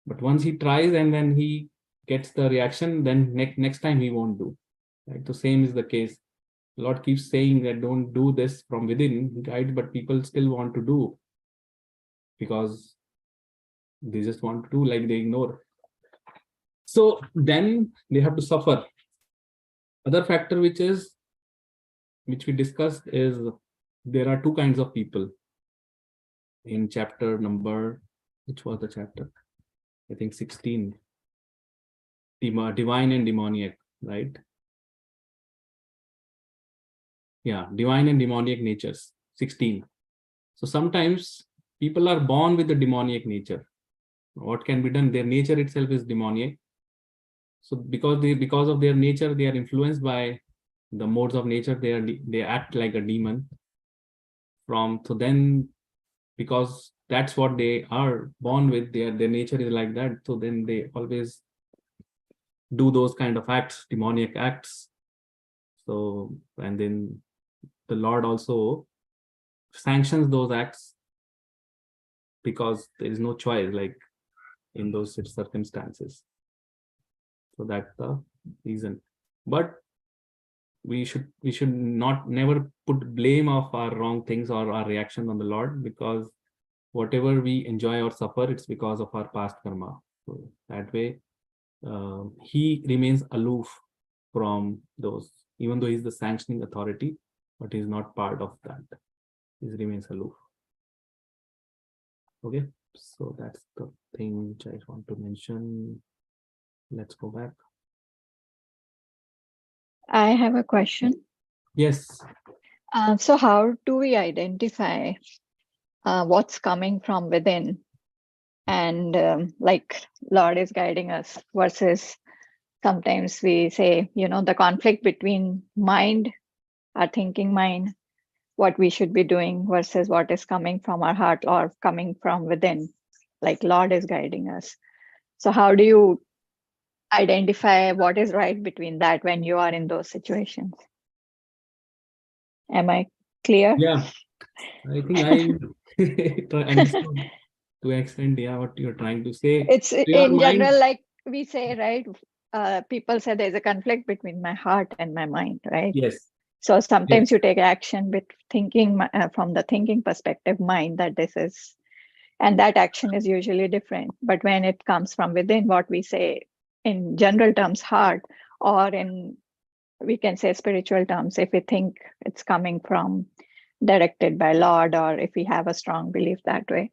But once he tries and then he gets the reaction, then next time he won't do. Right? So same is the case. Lord keeps saying that don't do this from within, right? But people still want to do because they just want to do, like they ignore. So then they have to suffer. Other factor which we discussed is there are two kinds of people in chapter number, which was the chapter? I think 16. Divine and demoniac, right? Yeah, divine and demoniac natures, 16. So sometimes people are born with the demoniac nature. What can be done? Their nature itself is demoniac. So because of their nature, they are influenced by the modes of nature. They act like a demon. So then, because that's what they are born with, their nature is like that. So then they always do those kind of acts, demoniac acts. So, and then the Lord also sanctions those acts because there is no choice, like in those circumstances. So that's the reason. But we should never put blame of our wrong things or our reaction on the Lord, because whatever we enjoy or suffer, it's because of our past karma. So that way, he remains aloof from those, even though he's the sanctioning authority, but he's not part of that. He remains aloof. Okay, so that's the thing which I want to mention. Let's go back. I have a question. Yes. So how do we identify what's coming from within and like Lord is guiding us versus sometimes we say, the conflict between mind, our thinking mind, what we should be doing versus what is coming from our heart or coming from within, like Lord is guiding us. So how do you identify what is right between that when you are in those situations? Am I clear? Yeah, I think I understood to an extent, yeah, what you're trying to say. It's So your in mind, general, like we say, right? People say there's a conflict between my heart and my mind, right? yes, So sometimes yes, you take action with thinking from the thinking perspective, mind, that this is, and that action is usually different. But when it comes from within, what we say in general terms, heart, or in, we can say spiritual terms, if we think it's coming from directed by Lord, or if we have a strong belief that way.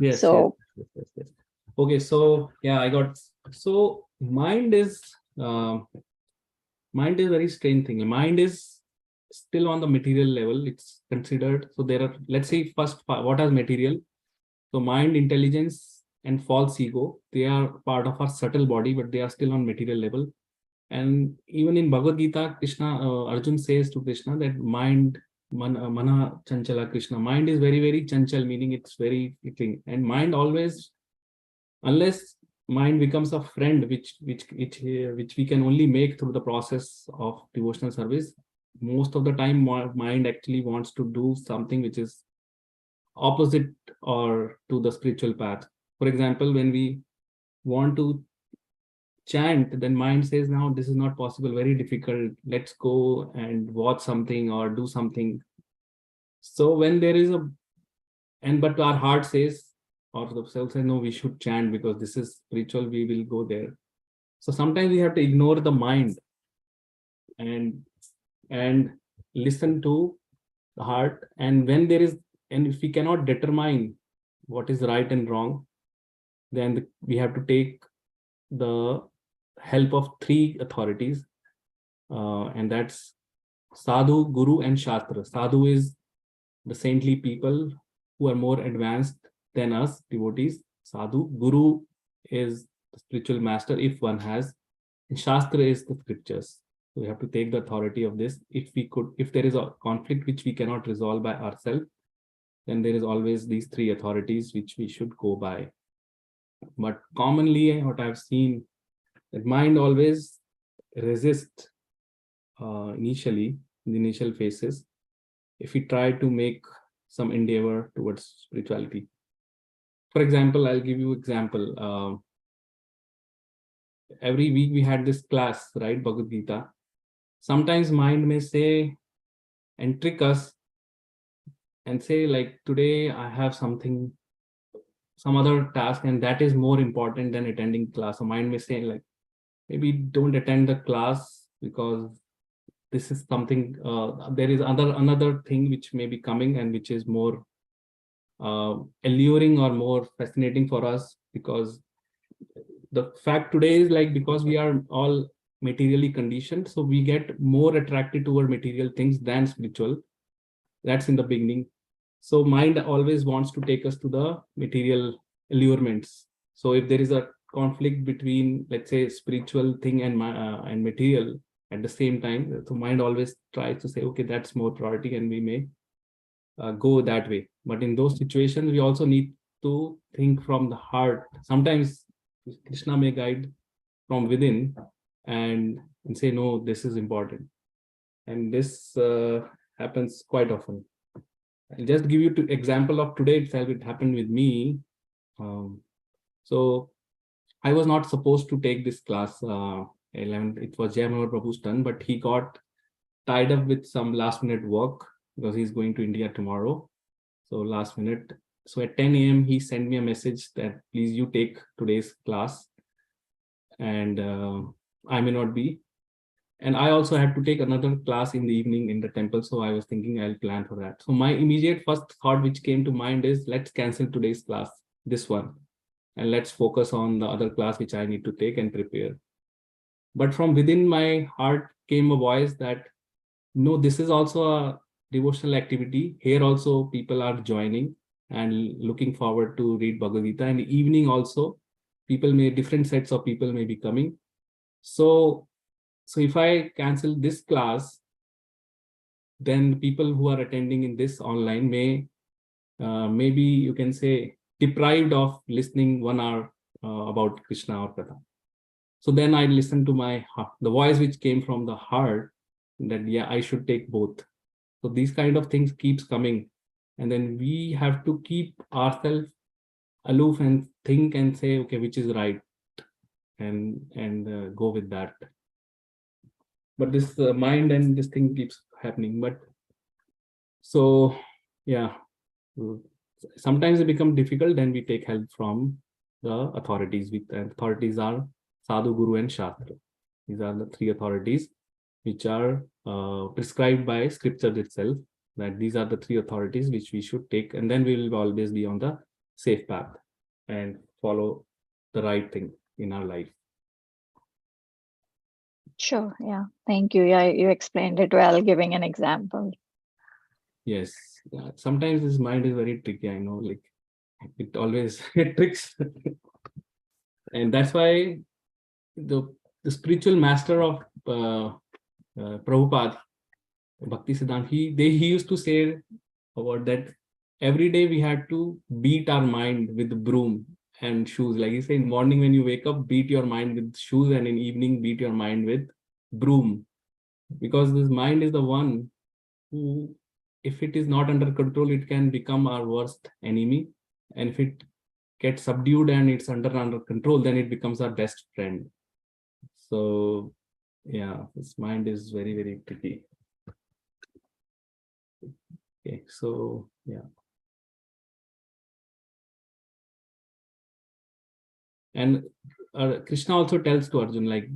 yes, So yes. Okay, so yeah, I got. So mind is very strange thing. Mind is still on the material level. It's considered. So there are, let's say first, what are material? So mind, intelligence, and false ego, they are part of our subtle body, but they are still on material level. And even in Bhagavad Gita, Arjun says to Krishna that mind, mana chanchala Krishna, mind is very, very chanchal, meaning it's very fleeting. And mind always, unless mind becomes a friend, which we can only make through the process of devotional service, most of the time mind actually wants to do something which is opposite or to the spiritual path. For example, when we want to chant, then mind says, now this is not possible, very difficult, let's go and watch something or do something. So when there is but our heart says, or the self says, no, we should chant because this is spiritual, we will go there. So sometimes we have to ignore the mind and listen to the heart. And when there is, and if we cannot determine what is right and wrong, then we have to take the help of three authorities, and that's Sadhu, Guru, and Shastra. Sadhu is the saintly people who are more advanced than us, devotees. Sadhu. Guru is the spiritual master, if one has. And Shastra is the scriptures. So we have to take the authority of this. If there is a conflict which we cannot resolve by ourselves, then there is always these three authorities which we should go by. But commonly, what I've seen, that mind always resists initially, in the initial phases, if we try to make some endeavor towards spirituality. For example, I'll give you example. Every week we had this class, right, Bhagavad Gita. Sometimes mind may say and trick us and say, like, today I have some other task, and that is more important than attending class. So mind may say, like, maybe don't attend the class because this is something, there is another thing which may be coming and which is more alluring or more fascinating for us. Because the fact today is, like, because we are all materially conditioned, so we get more attracted toward material things than spiritual. That's in the beginning. So mind always wants to take us to the material allurements. So if there is a conflict between, let's say, spiritual thing and material at the same time, so mind always tries to say, okay, that's more priority, and we may go that way. But in those situations, we also need to think from the heart. Sometimes Krishna may guide from within and say, no, this is important. And this happens quite often. I'll just give you an example of today itself. It happened with me. So I was not supposed to take this class 11. It was Jayamanohar Prabhu's turn, but he got tied up with some last minute work because he's going to India tomorrow. So last minute. So at 10 a.m. he sent me a message that please you take today's class, and I may not be. And I also had to take another class in the evening in the temple. So I was thinking I'll plan for that. So my immediate first thought which came to mind is, let's cancel today's class, this one, and let's focus on the other class which I need to take and prepare. But from within my heart came a voice that, no, this is also a devotional activity. Here also people are joining and looking forward to read Bhagavad Gita. And evening also, different sets of people may be coming. So if I cancel this class, then people who are attending in this online may, maybe you can say, deprived of listening 1 hour about Krishna or Katha. So then I listened to my heart, the voice which came from the heart, that yeah, I should take both. So these kind of things keeps coming, and then we have to keep ourselves aloof and think and say, okay, which is right, and go with that. But this mind and this thing keeps happening. But so yeah, sometimes it becomes difficult. Then we take help from the authorities. Authorities are Sadhu, Guru, and Shastra. These are the three authorities which are prescribed by scripture itself. That these are the three authorities which we should take, and then we will always be on the safe path and follow the right thing in our life. Sure. Yeah. Thank you. Yeah, you explained it well, giving an example. Yes. Sometimes this mind is very tricky. I know, like It always it tricks. And that's why the spiritual master of Prabhupada, Bhakti Siddhanta, he used to say about that every day we had to beat our mind with the broom and shoes. Like he said, in morning when you wake up, beat your mind with shoes, and in evening beat your mind with broom. Because this mind is the one who, if it is not under control, it can become our worst enemy. And if it gets subdued and it's under control, then it becomes our best friend. So yeah, this mind is very, very tricky. Okay, so yeah. And Krishna also tells to Arjun, like,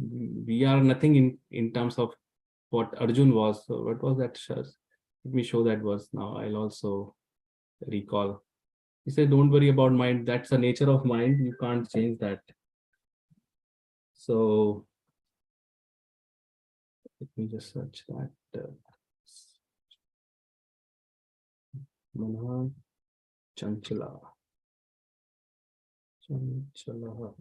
we are nothing in terms of what Arjun was. So what was that? Let me show that verse now. I'll also recall. He said, don't worry about mind. That's the nature of mind. You can't change that. So let me just search that. Manha Chanchala. Chanchala.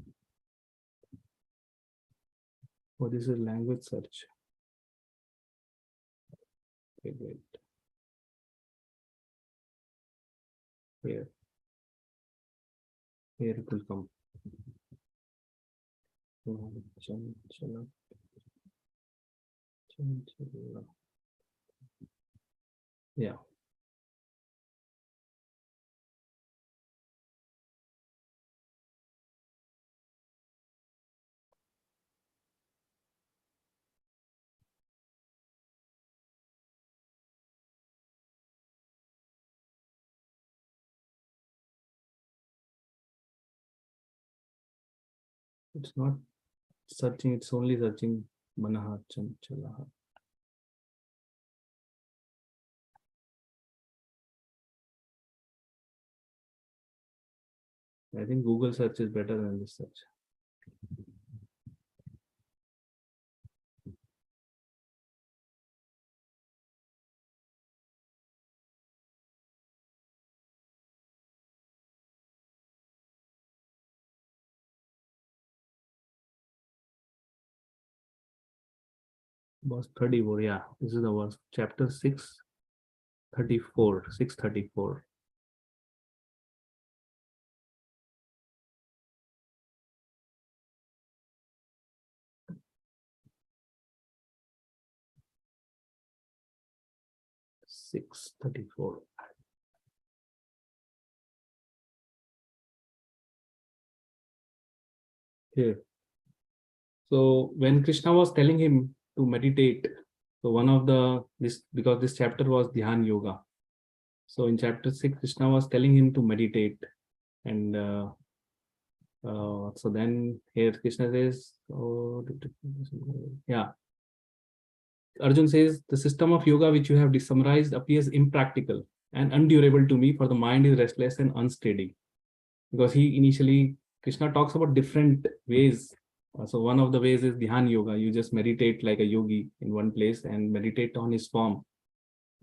Oh, this is language search. Okay, wait. Here it will come. Chanchala. Chanchala. Yeah. It's not searching, it's only searching Manaha Chanchala. I think Google search is better than this search. Verse 34, yeah, this is the verse. Chapter 6, 34, 634. Here. So when Krishna was telling him to meditate, so one of because this chapter was Dhyan Yoga. So in chapter 6, Krishna was telling him to meditate. And so then here Krishna says, yeah. Arjun says, the system of yoga which you have summarized appears impractical and undurable to me, for the mind is restless and unsteady. Because Krishna talks about different ways. So one of the ways is Dhyan Yoga. You just meditate like a yogi in one place and meditate on his form.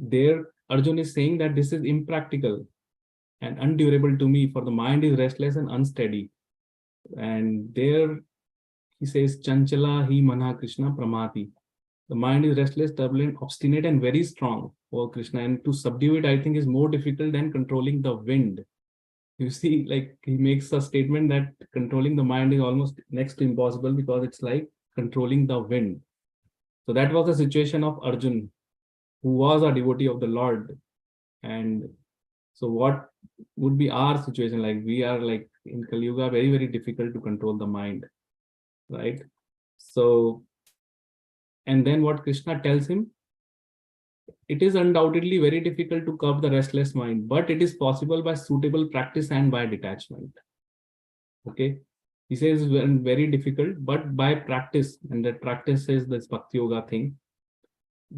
There, Arjun is saying that this is impractical and undurable to me, for the mind is restless and unsteady. And there he says, Chanchala hi Manha Krishna Pramati. The mind is restless, turbulent, obstinate, and very strong. Oh Krishna, and to subdue it, I think, is more difficult than controlling the wind. You see, like he makes a statement that controlling the mind is almost next to impossible, because it's like controlling the wind. So that was the situation of Arjun, who was a devotee of the Lord. And so what would be our situation? Like we are like in Kali Yuga, very, very difficult to control the mind, right? So, and then what Krishna tells him, it is undoubtedly very difficult to curb the restless mind, but it is possible by suitable practice and by detachment. Okay. He says very difficult, but by practice, and that practice is this Bhakti Yoga thing.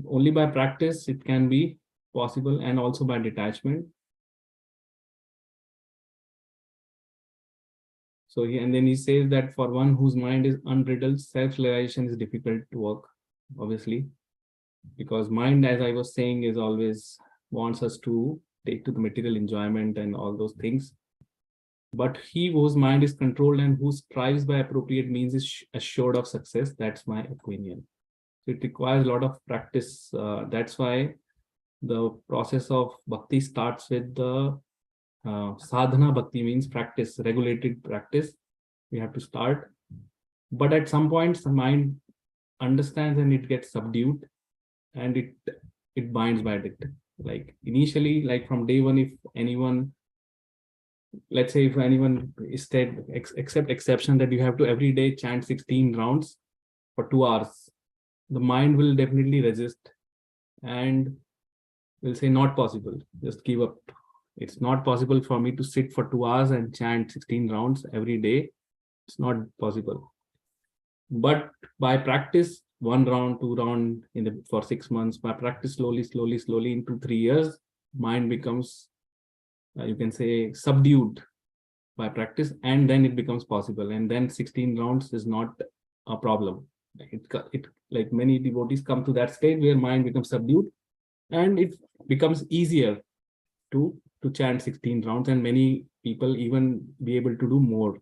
Only by practice it can be possible, and also by detachment. So and then he says that for one whose mind is unbridled, self-realization is difficult to work, obviously, because mind, as I was saying, is always wants us to take to the material enjoyment and all those things. But he whose mind is controlled and who strives by appropriate means is assured of success. That's my opinion. So it requires a lot of practice. That's why the process of bhakti starts with the sadhana. Bhakti means practice, regulated practice. We have to start. But at some point, the mind understands and it gets subdued, and it binds by it. Like initially, like from day one, if anyone, let's say if anyone is said, except exception that you have to every day chant 16 rounds for 2 hours, the mind will definitely resist and will say not possible, just give up. It's not possible for me to sit for 2 hours and chant 16 rounds every day. It's not possible. But by practice, 1 round, 2 round for 6 months, by practice slowly in 2-3 years, mind becomes, you can say, subdued by practice, and then it becomes possible. And then 16 rounds is not a problem. It like many devotees come to that state where mind becomes subdued, and it becomes easier to chant 16 rounds, and many people even be able to do more,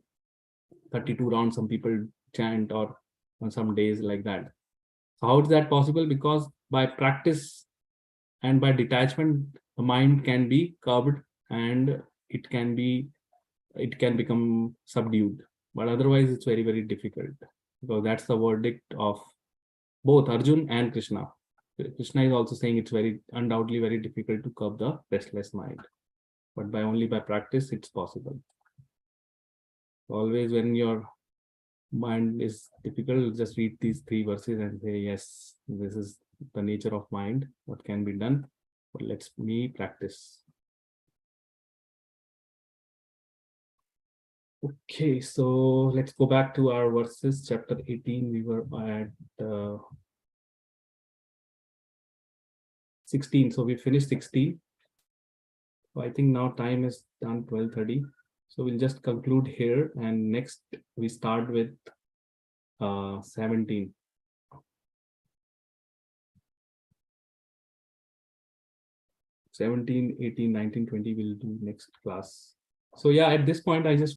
32 rounds some people chant, or on some days like that. So how is that possible? Because by practice and by detachment, the mind can be curbed and it can become subdued. But otherwise it's very, very difficult, because that's the verdict of both Arjun and Krishna. Krishna is also saying it's very undoubtedly very difficult to curb the restless mind, but only by practice it's possible. Always when your mind is difficult, just read these 3 verses and say, yes, this is the nature of mind, what can be done, but let's me practice. Okay, so let's go back to our verses. Chapter 18, we were at 16, so we finished 16. So I think now time is done, 12:30. So we'll just conclude here, and next we start with 17. 17, 18, 19, 20 we'll do next class. So yeah, at this point, I just